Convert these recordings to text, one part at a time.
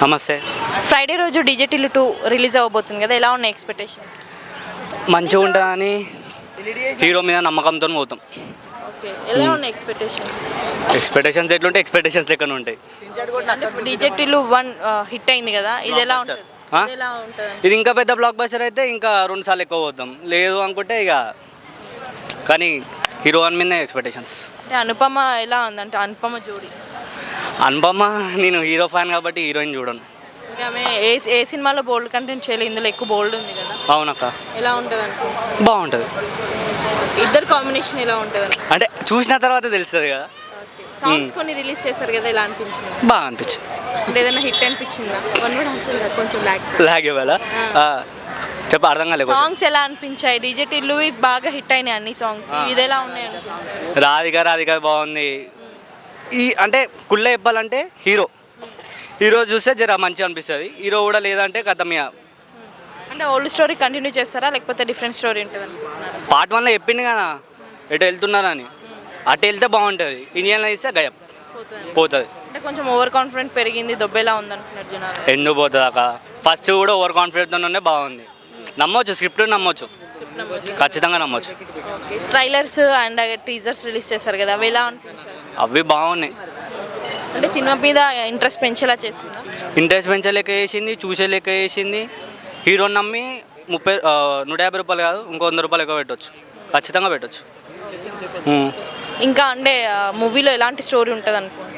నమస్తే. ఫ్రైడే రోజు DJ 2 release అవ్వబోతుంది కదా, ఎలా ఉన్నాయి ఎక్స్పెక్టేషన్స్? మంచిగా ఉంటుందని హీరో మీద నమ్మకంతో పోతాం. ఓకే, ఎలా ఉన్నాయి ఎక్స్పెక్టేషన్స్? ఎక్స్పెక్టేషన్స్ ఎట్లుంటే ఎక్స్పెక్టేషన్స్ లెక్కన ఉంటాయి. డీజే 1 హిట్ అయింది కదా, ఇది ఎలా ఉంటుంది? ఇది ఇంకా పెద్ద బ్లాక్ బస్టర్ అయితే ఇంకా 2 సార్లు ఎక్కువ పోతాం, లేదు అనుకుంటే ఇక కానీ హీరో 1 మీద ఎక్స్పెక్టేషన్స్. అంటే అనుపమ ఎలా ఉందంటే, అనుపమ జోడి అనుపమ, నేను హీరో ఫ్యాన్ కాబట్టి హీరోయిన్ చూడను. ఇంకా ఆమె ఏ సినిమాలో బోల్డ్ కంటెంట్ చేయలేదు, ఇందులో ఎక్కువ బోల్డ్ ఉంది కదా. అవునక్క, ఎలా ఉంటుంది అనుకో? బాగుంటుంది. ఇద్దరు కాంబినేషన్ ఎలా ఉంటుంది అంటే చూసిన తర్వాత తెలుస్తుంది కదా. సాంగ్స్ కొన్ని రిలీజ్ చేస్తారు కదా, ఎలా అనిపించింది? బాగా అనిపించింది. అంటే ఏదైనా హిట్ అనిపించిందా? వన్ కూడా అనిపించింది కొంచెం లాగ్ ఇవ్వాలా చెప్ప అర్థం కాలేదు. సాంగ్స్ ఎలా అనిపించాయి? డీజే బాగా హిట్ అయినాయి అన్ని సాంగ్స్, ఇది ఎలా ఉన్నాయి? రాధిక బాగుంది. ఈ అంటే కుళ్ళ చెప్పాలంటే హీరో చూస్తే జర మంచిగా అనిపిస్తుంది. హీరో కూడా లేదంటే కథమియా. అంటే ఓల్డ్ స్టోరీ కంటిన్యూ చేస్తారా లేకపోతే డిఫరెంట్ స్టోరీ ఉంటుంది అనుకుంటున్నారా? పార్ట్ 1లో చెప్పింది కదా ఎటు వెళ్తున్నారని, అటు వెళ్తే బాగుంటుంది. ఇండియన్లో ఇస్తే గయప్ పోతుంది. అంటే కొంచెం ఓవర్ కాన్ఫిడెంట్ పెరిగింది, దొబ్బేలా ఉందనుకున్నారు జనాలు. ఎందుకు పోతుంది అక్క? ఫస్ట్ కూడా ఓవర్ కాన్ఫిడెంట్తోనే బాగుంది. నమ్మొచ్చు, స్క్రిప్ట్ నమ్మొచ్చు, ఖచ్చితంగా నమ్మొచ్చు. ట్రైలర్స్ అండ్ టీజర్స్ రిలీజ్ చేశారు కదా, అవి ఎలా అనిపించారు? అవి బాగున్నాయి. అంటే సినిమా మీద ఇంట్రెస్ట్ పెంచేలా చేసిందా? ఇంట్రెస్ట్ పెంచలేక వేసింది, చూసేలేక వేసింది. హీరోని నమ్మి 150 రూపాయలు కాదు, ఇంకో 100 రూపాయలు ఎక్కువ పెట్టవచ్చు, ఖచ్చితంగా పెట్టవచ్చు. ఇంకా అంటే మూవీలో ఎలాంటి స్టోరీ ఉంటుంది అనుకుంటున్నారు?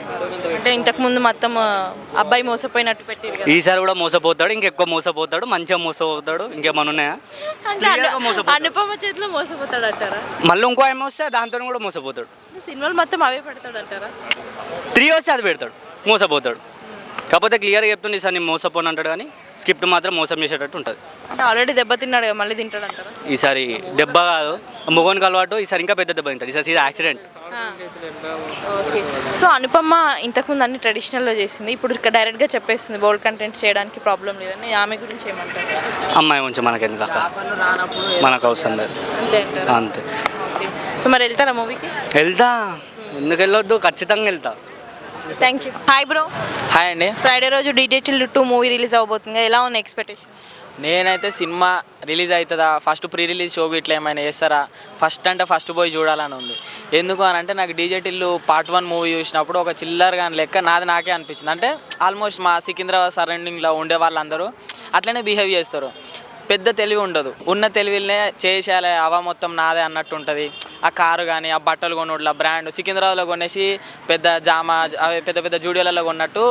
అంటే ఇంతకుముందు మొత్తం అబ్బాయి మోసపోయినట్టు పెట్టారు కదా, ఈసారి కూడా మోసపోతాడు, ఇంకెక్కువ మోసపోతాడు, మంచిగా మోసపోతాడు. ఇంకేమన్నా ఉన్నాయా? అంటే అనుపమ చేతిలో మోసపోతాడు అంటారా? మళ్ళీ ఇంకో ఏమో వస్తే దాంతో కూడా మోసపోతాడు. సినిమాలు మొత్తం అవే పెడతాడు అంటారా? 3 వస్తే అది పెడతాడు, మోసపోతాడు. కాకపోతే క్లియర్గా చెప్తుంది, ఈసారి నేను మోసపోను అంటాడు, కానీ స్క్రిప్ట్ మాత్రం మోసం చేసేటట్టు ఉంటుంది. అంటే ఆల్రెడీ దెబ్బతిన్నాడు కదా, మళ్ళీ తింటాడు అంటారా? ఈసారి దెబ్బ కాదు, మొగోనికి అలవాటు, ఈసారి ఇంకా పెద్ద దెబ్బ తింటాడు. ఈసారి యాక్సిడెంట్. ఓకే, సో అనుపమ ఇంతకుముందు అన్ని ట్రెడిషనల్లో చేసింది, ఇప్పుడు డైరెక్ట్గా చెప్పేస్తుంది బోల్డ్ కంటెంట్ చేయడానికి ప్రాబ్లం లేదని. ఆమె గురించి ఏమంటారు? అమ్మాయి గురించి మనకెందుకు అక్క, మనకు అవసరం లేదు. అంతే అంటారు? అంతే. సో మరి వెళ్తారా మూవీకి? వెళ్తా, ఎందుకు వెళ్ళొద్దు, ఖచ్చితంగా వెళ్తా. Thank you. Hi bro. Hi అండి. ఫ్రైడే రోజు డీజే 2 మూవీ రిలీజ్ అవబోతుంది, ఎలా ఉంది ఎక్స్పెక్టేషన్? నేనైతే సినిమా రిలీజ్ అవుతుందా, ఫస్ట్ ప్రీ రిలీజ్ షో ఇట్లా ఏమైనా చేస్తారా, ఫస్ట్ పోయి చూడాలని ఉంది. ఎందుకు అని అంటే నాకు డీజే పార్ట్ 1 మూవీ చూసినప్పుడు ఒక చిల్లర్ కానీ లెక్క నాకే అనిపించింది. అంటే ఆల్మోస్ట్ మా సికింద్రాబాద్ సరౌండింగ్లో ఉండే వాళ్ళందరూ అట్లనే బిహేవ్ చేస్తారు. పెద్ద తెలివి ఉండదు, ఉన్న తెలివినే చేసేయాలి, అవ మొత్తం నాదే అన్నట్టు ఉంటుంది. ఆ కారు కానీ ఆ బట్టలు కొనుట్లా బ్రాండ్ సికింద్రాబాద్లో కొనేసి పెద్ద అవి పెద్ద జూడియోలలో కొన్నట్టు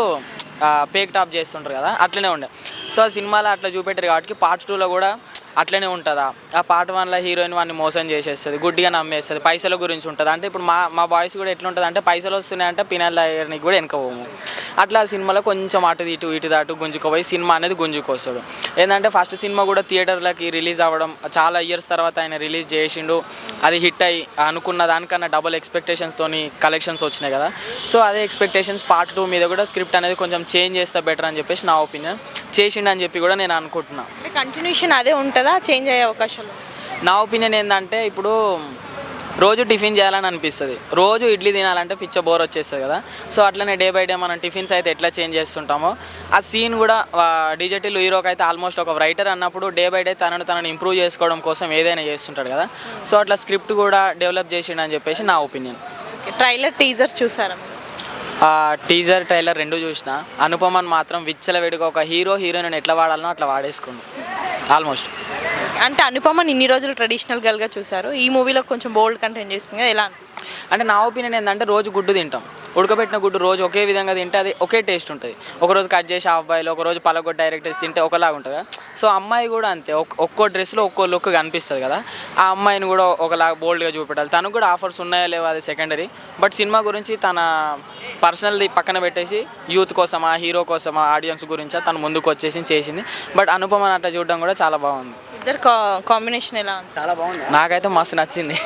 పేక్ టాప్ చేస్తుంటారు కదా, అట్లనే ఉండే. సో ఆ సినిమాలో అట్లా చూపెట్టారు కాబట్టి పార్ట్ 2లో కూడా అట్లనే ఉంటుందా? ఆ పార్ట్ 1లో హీరోయిన్ వాడిని మోసం చేసేస్తుంది, గుడ్డిగా నమ్మేస్తుంది, పైసల గురించి ఉంటుంది. అంటే ఇప్పుడు మా బాయ్స్ కూడా ఎట్లుంటుంది అంటే, పైసలు వస్తున్నాయంటే పినల్ దగ్గరికి కూడా వెనకపోము. అట్లా సినిమాలో కొంచెం అటు ఇటు దాటు గుంజుకోపోయి సినిమా అనేది గుంజుకొస్తాడు. ఏంటంటే ఫస్ట్ సినిమా కూడా థియేటర్లకి రిలీజ్ అవ్వడం, చాలా ఇయర్స్ తర్వాత ఆయన రిలీజ్ చేసిండు, అది హిట్ అయ్యి అనుకున్న దానికన్నా డబుల్ ఎక్స్పెక్టేషన్స్తోని కలెక్షన్స్ వచ్చినాయి కదా. సో అదే ఎక్స్పెక్టేషన్స్ పార్ట్ 2 మీద కూడా స్క్రిప్ట్ అనేది కొంచెం చేంజ్ చేస్తే బెటర్ అని చెప్పేసి నా ఒపీనియన్. చేసిండని చెప్పి కూడా నేను అనుకుంటున్నాను. కంటిన్యూషన్ అదే ఉంటుందా, చేంజ్ అయ్యే అవకాశాలు? నా ఒపీనియన్ ఏంటంటే, ఇప్పుడు రోజు టిఫిన్ చేయాలని అనిపిస్తుంది, రోజు ఇడ్లీ తినాలంటే పిచ్చ బోర్ వచ్చేస్తుంది కదా. సో అట్లనే డే బై డే మనం టిఫిన్స్ అయితే ఎట్లా చేంజ్ చేస్తుంటామో, ఆ సీన్ కూడా డీజే హీరోకి అయితే ఆల్మోస్ట్ ఒక రైటర్ అన్నప్పుడు డే బై డే తనను ఇంప్రూవ్ చేసుకోవడం కోసం ఏదైనా చేస్తుంటాడు కదా. సో అట్లా స్క్రిప్ట్ కూడా డెవలప్ చేసిండని చెప్పేసి నా ఒపీనియన్. ట్రైలర్ టీజర్స్ చూసారా? టీజర్ ట్రైలర్ 2 చూసిన. అనుపమన్ మాత్రం విచ్చలవిడిగా ఒక హీరోయిన్ ఎట్లా వాడాలనో అట్లా వాడేసుకుండు ఆల్మోస్ట్. అంటే అనుపమని ఇన్ని రోజులు ట్రెడిషనల్ గర్ల్గా చూసారు, ఈ మూవీలో కొంచెం బోల్డ్ కంటెంట్ చేస్తుంది కదా, ఎలా అనిపిస్తుంది? అంటే నా ఒపీనియన్ ఏంటంటే, రోజు గుడ్డు తింటాం, ఉడకబెట్టిన గుడ్డు రోజు ఒకే విధంగా తింటే అది ఒకే టేస్ట్ ఉంటుంది. ఒకరోజు కట్ చేసి హాఫ్ బాయిల్, ఒకరోజు పలగొట్టి డైరెక్ట్ వేసి తింటే ఒకలాగా ఉంటుంది. సో అమ్మాయి కూడా అంతే, ఒక్కో డ్రెస్లో ఒక్కో లుక్ కనిపిస్తుంది కదా. ఆ అమ్మాయిని కూడా ఒకలాగా బోల్డ్గా చూపెట్టాలి. తనకు కూడా ఆఫర్స్ ఉన్నాయో లేవో అది సెకండరీ, బట్ సినిమా గురించి తన పర్సనల్ది పక్కన పెట్టేసి యూత్ కోసమా, హీరో కోసమా, ఆడియన్స్ గురించా తను ముందుకు వచ్చేసి చేసింది. బట్ అనుపమని అట్లా చూడడం కూడా చాలా బాగుంది. ఇద్దరు కాంబినేషన్ ఎలా ఉంది? చాలా బాగుంది, నాకైతే మస్తు నచ్చింది.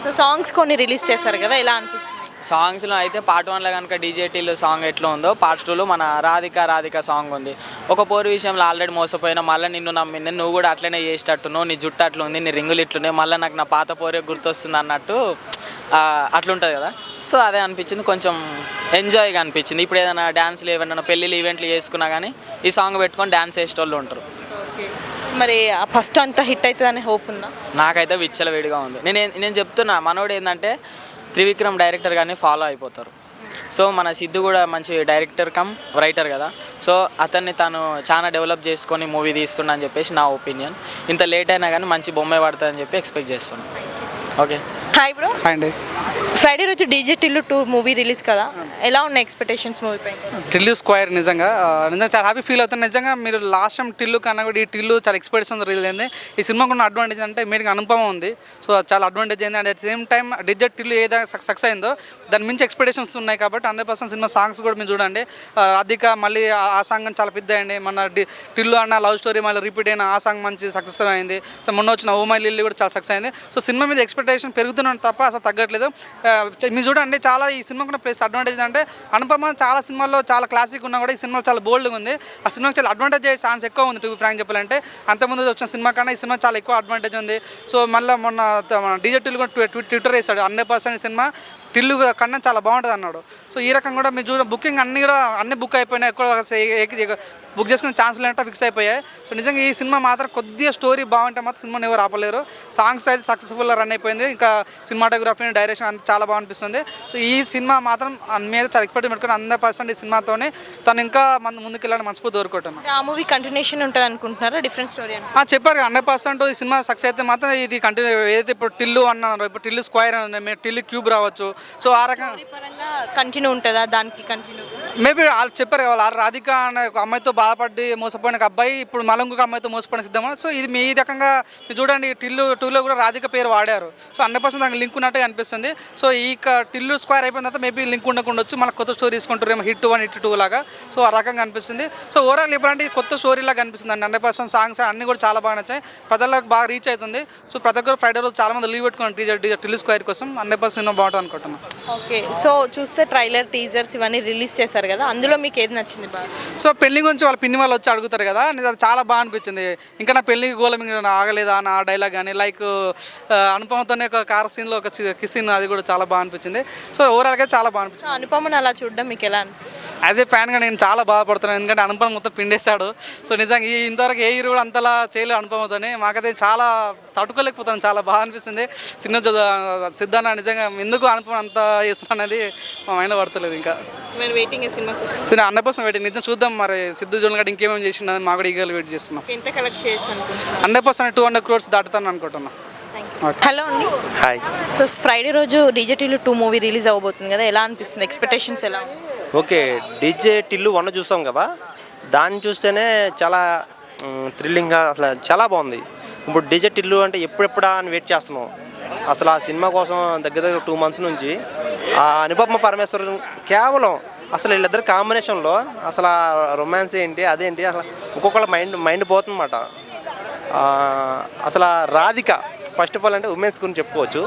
సో సాంగ్స్ కొన్ని రిలీజ్ చేశారు కదా, ఎలా అనిపిస్తుంది? సాంగ్స్లో అయితే పార్ట్ 1లో కనుక డీజే సాంగ్ ఎట్లా ఉందో, పార్ట్ 2లో మన రాధిక సాంగ్ ఉంది. ఒక పోరు విషయంలో ఆల్రెడీ మోసపోయినా, మళ్ళీ నిన్ను నమ్మింది, నువ్వు కూడా అట్లనే చేసేటట్టున్నావు, నీ జుట్టు అట్లా ఉంది, నీ రింగులు ఇట్లున్నాయి, మళ్ళీ నాకు నా పాత పోరే గుర్తొస్తుంది అన్నట్టు అట్లుంటుంది కదా. సో అదే అనిపించింది, కొంచెం ఎంజాయ్గా అనిపించింది. ఇప్పుడు ఏదైనా డ్యాన్స్లు ఏమైనా పెళ్ళిళ్ళు ఈవెంట్లు చేసుకున్నా కానీ ఈ సాంగ్ పెట్టుకొని డ్యాన్స్ వేసేటోళ్ళు ఉంటారు. మరి ఫస్ట్ అంత హిట్ అవుతుందనే హోప్ ఉందా? నాకైతే విచ్చలవిడిగా ఉంది. నేను చెప్తున్నా, మనోడు ఏంటంటే త్రివిక్రమ్ డైరెక్టర్ కానీ ఫాలో అయిపోతారు. సో మన సిద్ధు కూడా మంచి డైరెక్టర్ కమ్ రైటర్ కదా, సో అతన్ని తను చాలా డెవలప్ చేసుకొని మూవీ తీస్తున్నా అని చెప్పేసి నా ఒపీనియన్. ఇంత లేట్ అయినా కానీ మంచి బొమ్మే పడుతుందని చెప్పి ఎక్స్పెక్ట్ చేస్తాను. Okay, hi bro. అండి ఫ్రైడే రోజు డీజే టిల్లు 2 మూవీ రిలీజ్ కదా, ఎలా ఉన్నాయి ఎక్స్పెక్టేషన్స్ మూవీ పైన? టిల్లు స్క్వేర్ నిజంగా చాలా హ్యాపీ ఫీల్ అవుతుంది. నిజంగా మీరు లాస్ట్ టైం టిల్లు కన్నా కూడా ఈ టిల్లు చాలా ఎక్స్పెక్టేషన్ రిలీజ్ అయింది. ఈ సినిమాకు ఉన్న అడ్వాంటేజ్ అంటే మీకు అనుభవం ఉంది, సో చాలా అడ్వాంటేజ్ అయింది. And at same time DJ Tillu ఏదైనా సక్సెస్ అయిందో దాని మించి ఎక్స్పెక్టేషన్స్ ఉన్నాయి కాబట్టి 100% సినిమా సాంగ్స్ కూడా మీరు చూడండి. రాధిక మళ్ళీ ఆ సాంగ్ చాలా పెద్ద అయింది. మన టిల్లు అన్న లవ్ స్టోరీ మళ్ళీ రిపీట్ అయిన ఆ సాంగ్ మంచి సక్సెస్ అయింది. సో మొన్న వచ్చిన ఓ మై లిల్లీ కూడా చాలా సక్సెస్ అయింది. సో సినిమా మీద ఎక్స్పెక్టేషన్ పెరుగుతున్నాను తప్ప అసలు తగ్గట్లేదు. మీరు చూడండి, చాలా ఈ సినిమాకు ఉన్న ప్లస్ అడ్వాంటేజ్ అంటే అనుపమ చాలా సినిమాల్లో చాలా క్లాసిక్ ఉన్నా కూడా ఈ సినిమా చాలా బోల్డ్గా ఉంది. ఆ సినిమాకి చాలా అడ్వాంటేజ్ అయ్యే ఛాన్స్ ఎక్కువ ఉంది. టు బి ఫ్రాంక్ చెప్పాలంటే అంతకుముందు వచ్చిన సినిమా కన్నా ఈ సినిమా చాలా ఎక్కువ అడ్వాంటేజ్ ఉంది. సో మళ్ళీ మొన్న డీజే టిల్లు కూడా ట్విట్టర్ వేసాడు, 100% సినిమా టిల్లు కన్నా చాలా బాగుంటుంది అన్నాడు. సో ఈ రకంగా కూడా మీరు చూడ బుకింగ్ అన్ని బుక్ అయిపోయినాయి, ఎక్కువ బుక్ చేసుకునే ఛాన్స్ లేదంటే ఫిక్స్ అయిపోయాయి. సో నిజంగా ఈ సినిమా మాత్రం కొద్దిగా స్టోరీ బాగుంటే మాత్రం సినిమాని ఎవరు ఆపలేరు. సాంగ్స్ అయితే సక్సెస్ఫుల్గా రన్ అయిపోయింది. ఇంకా సినిమాటోగ్రఫీ డైరెక్షన్ అంతా చాలా బాగా అనిపిస్తుంది. సో ఈ సినిమా మాత్రం మీద చాలా ఎక్స్పెక్ట్ పెట్టుకుని 100% ఈ సినిమాతోనే తను ఇంకా ముందుకు వెళ్ళాలని మనస్ఫూర్తి కోరుకుంటున్నాను. ఆ మూవీ కంటిన్యూషన్ ఉంటుంది అనుకుంటున్నారా, డిఫరెంట్ స్టోరీ అని చెప్పారు 100% ఈ సినిమా సక్సెస్ అయితే మాత్రం ఇది కంటిన్యూ. ఏదైతే ఇప్పుడు టిల్లు అన్నారు, ఇప్పుడు టిల్లు స్క్వేర్ అని టిల్లు క్యూబ్ రావచ్చు. సో ఆ రకంగా కంటిన్యూ ఉంటుందా, దానికి కంటిన్యూ మేబీ వాళ్ళు చెప్పారు వాళ్ళు రాధిక అనే ఒక అమ్మాయితో బాధపడి మోసపోయిన ఒక అబ్బాయి ఇప్పుడు మలంగుక అమ్మాయితో మోసపోయిన సిద్ధమా. సో ఇది మీ రకంగా మీరు చూడండి, టిల్లు 2లో కూడా రాధిక పేరు వాడారు. సో 100% దానికి లింక్ ఉన్నట్టే అనిపిస్తుంది. సో ఈ టిల్లు స్క్వేర్ అయిపోయిన తర్వాత మేబీ లింక్ ఉండకుండొచ్చు, మళ్ళీ కొత్త స్టోరీ తీసుకుంటారు హిట్ 1 హిట్ 2 లాగా. సో ఆ రకంగా అనిపిస్తుంది. సో ఓవరాల్ ఇప్పుడంటే కొత్త స్టోరీ లాగా అనిపిస్తుంది అండి. 100% సాంగ్స్ అన్నీ కూడా చాలా బాగా నచ్చాయి, ప్రజలకు బాగా రీచ్ అవుతుంది. సో ప్రతి ఒక్కరు ఫ్రైడే రోజు చాలా మంది లీవ్ పెట్టుకున్నారు టిల్లు స్క్వేర్ కోసం. 100% సినిమా బాగుంటుంది అనుకుంటున్నాను. ఓకే, సో చూస్తే ట్రైలర్ టీజర్స్ ఇవన్నీ రిలీజ్ చేశారు కదా, అందులో మీకు ఏది నచ్చింది బాగా? సో పెళ్లి గురించి వాళ్ళ పిన్ని వాళ్ళు వచ్చి అడుగుతారు కదా, అది చాలా బాగా అనిపించింది. ఇంకా నా పెళ్లికి గోళం ఆగలేదా నా డైలాగ్ కానీ, లైక్ అనుపమతోనే ఒక కార్ సీన్లో ఒక కిస్ సీన్, అది కూడా చాలా బాగా అనిపించింది. సో ఓవరాల్గా చాలా బాగా అనిపించింది. అనుపమని అలా చూడడం మీకు ఎలా అనిపించింది? యాజ్ ఏ ఫ్యాన్గా నేను చాలా బాధపడుతున్నాను, ఎందుకంటే అనుపమ మొత్తం పిండేశాడు. సో నిజంగా ఇంతవరకు ఏ హీరో కూడా అంతలా చేయలేదు అనుపమతోనే. మాకైతే చాలా తట్టుకోలేకపోతాను, చాలా బాగా అనిపిస్తుంది. సిద్ధాన్న నిజంగా ఎందుకు అనుపమ అంత చేస్తున్నా అనేది మా మైండ్లో పడతలేదు. ఇంకా మీరు వెయిటింగ్ సినిమా సో 100% వెయిటింగ్. నిజం చూద్దాం మరి సిద్ధు జోన్ గడ్ ఇంకేమేమి చేసిండని మాకు కూడా ఈగలు వెయిట్ చేస్తున్నాం. ఎంత కలెక్ట్ చేయొచ్చు అనుకుంటున్నాను? 100% 200 crores దాటుతాను అనుకుంటున్నా. హలో అండి. హాయ్. సో ఫ్రైడే రోజు డీజే టిల్లు 2 మూవీ రిలీజ్ అవ్వబోతుంది కదా, ఎలా అనిపిస్తుంది, ఎక్స్పెక్టేషన్స్ ఎలా? ఓకే, డీజే టిల్లు 1 చూస్తాం కదా, దాన్ని చూస్తేనే చాలా థ్రిల్లింగ్గా అసలు చాలా బాగుంది. ఇప్పుడు డీజే టిల్లు అంటే ఎప్పుడెప్పుడా అని వెయిట్ చేస్తున్నాం. అసలు ఆ సినిమా కోసం దగ్గర 2 months నుంచి ఆ అనుపమ పరమేశ్వరన్ కేవలం అసలు వీళ్ళిద్దరు కాంబినేషన్లో అసలు రొమాన్స్ ఏంటి అదేంటి అసలు ఒక్కొక్కళ్ళ మైండ్ పోతుందన్నమాట. అసలు రాధిక ఫస్ట్ ఆఫ్ ఆల్ అంటే ఉమెన్స్ గురించి చెప్పుకోవచ్చు.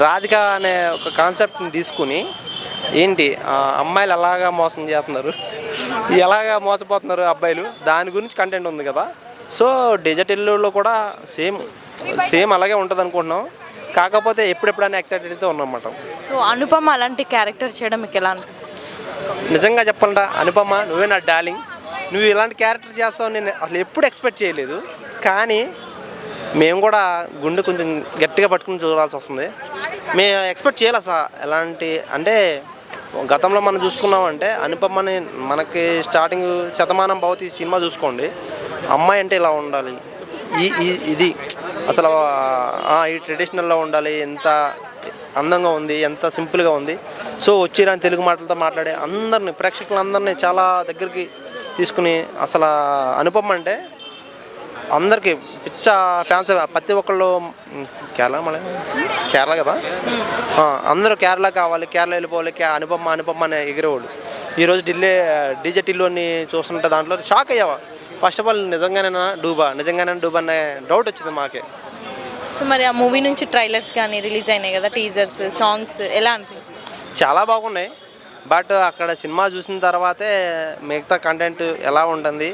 రాధిక అనే ఒక కాన్సెప్ట్ని తీసుకుని ఏంటి అమ్మాయిలు ఎలాగా మోసం చేస్తున్నారు, ఎలాగా మోసపోతున్నారు అబ్బాయిలు, దాని గురించి కంటెంట్ ఉంది కదా. సో డిజిటల్లో కూడా సేమ్ అలాగే ఉంటుంది అనుకుంటున్నాం. కాకపోతే ఎప్పుడెప్పుడైనా ఎక్సైటెడ్ అయితే ఉన్నమాట. సో అనుపమ అలాంటి క్యారెక్టర్ చేయడం మీకు ఎలా అనిపిస్తుంది? నిజంగా చెప్పాలంటే అనుపమ నువ్వే నా డార్లింగ్, నువ్వు ఇలాంటి క్యారెక్టర్ చేస్తావు నేను అసలు ఎప్పుడు ఎక్స్పెక్ట్ చేయలేదు. కానీ మేము కూడా గుండె కొంచెం గట్టిగా పట్టుకుని చూడాల్సి వస్తుంది. మేము ఎక్స్పెక్ట్ చేయాలి అసలు ఎలాంటి అంటే గతంలో మనం చూసుకున్నామంటే అనుపమని మనకి స్టార్టింగ్ శతమానం భవతి సినిమా చూసుకోండి, అమ్మాయి అంటే ఇలా ఉండాలి, ఇది అసలు ఈ ట్రెడిషనల్లో ఉండాలి, ఎంత అందంగా ఉంది, ఎంత సింపుల్గా ఉంది. సో వచ్చిరాని తెలుగు మాటలతో మాట్లాడే అందరినీ ప్రేక్షకులందరినీ చాలా దగ్గరికి తీసుకుని అసలు అనుపమ అంటే అందరికీ పిచ్చ ఫ్యాన్స్ ప్రతి ఒక్కళ్ళు కేరళ కదా, అందరూ కేరళ కావాలి, కేరళ వెళ్ళిపోవాలి, అనుపమ అనే ఎగిరేవాళ్ళు. ఈరోజు డీజే టిల్లు అని చూస్తుంటే దాంట్లో షాక్ అయ్యావా. ఫస్ట్ ఆఫ్ ఆల్ నిజంగానే డూబా అనే డౌట్ వచ్చింది మాకే. సో మరి ఆ మూవీ నుంచి ట్రైలర్స్ కానీ రిలీజ్ అయినాయి కదా, టీజర్స్ సాంగ్స్ ఎలా అనిపించింది? చాలా బాగున్నాయి. బట్ అక్కడ సినిమా చూసిన తర్వాతే మిగతా కంటెంట్ ఎలా ఉంటుంది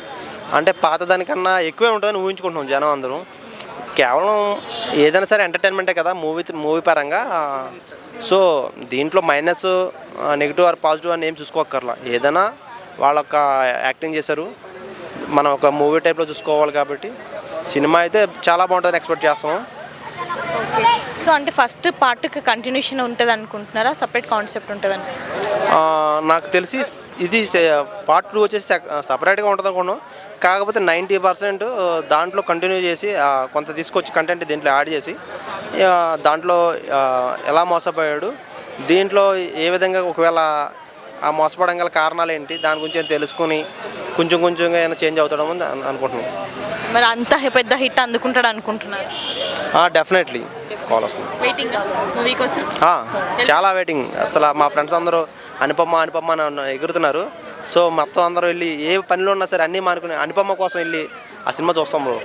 అంటే పాత దానికన్నా ఎక్కువే ఉంటుందని ఊహించుకుంటున్నాం జనం అందరూ. కేవలం ఏదైనా సరే ఎంటర్టైన్మెంటే కదా మూవీ పరంగా. సో దీంట్లో మైనస్ నెగిటివ్ ఆర్ పాజిటివ్ అని ఏం చూసుకోక్కర్లా. ఏదైనా వాళ్ళొక్క యాక్టింగ్ చేశారు, మనం ఒక మూవీ టైప్లో చూసుకోవాలి కాబట్టి సినిమా అయితే చాలా బాగుంటుందని ఎక్స్పెక్ట్ చేస్తాం. సో అంటే ఫస్ట్ పార్ట్కి కంటిన్యూషన్ ఉంటుంది అనుకుంటున్నారా, సపరేట్ కాన్సెప్ట్ ఉంటుంది నాకు తెలిసి ఇది పార్ట్ 2 వచ్చేసి సపరేట్గా ఉంటుంది అనుకున్నాం. కాకపోతే 90% దాంట్లో కంటిన్యూ చేసి కొంత తీసుకొచ్చి కంటెంట్ దీంట్లో యాడ్ చేసి దాంట్లో ఎలా మోసపోయాడు, దీంట్లో ఏ విధంగా ఒకవేళ ఆ మోసపోవడం గల కారణాలు ఏంటి దాని గురించి తెలుసుకుని కొంచెంగా ఏమైనా చేంజ్ అవుతాడేమో అని అనుకుంటున్నాం. మరి అంత పెద్ద హిట్ అందుకుంటాడు అనుకుంటున్నారు? డెఫినెట్లీ కాల్ వస్తుంది. వెయిటింగ్ మూవీ కోసం చాలా వెయిటింగ్. అసలు మా ఫ్రెండ్స్ అందరూ అనుపమ అని ఎగురుతున్నారు. సో మొత్తం అందరూ వెళ్ళి ఏ పనిలో ఉన్నా సరే అన్నీ మానుకుని అనుపమ కోసం వెళ్ళి ఆ సినిమా చూస్తాం బ్రో.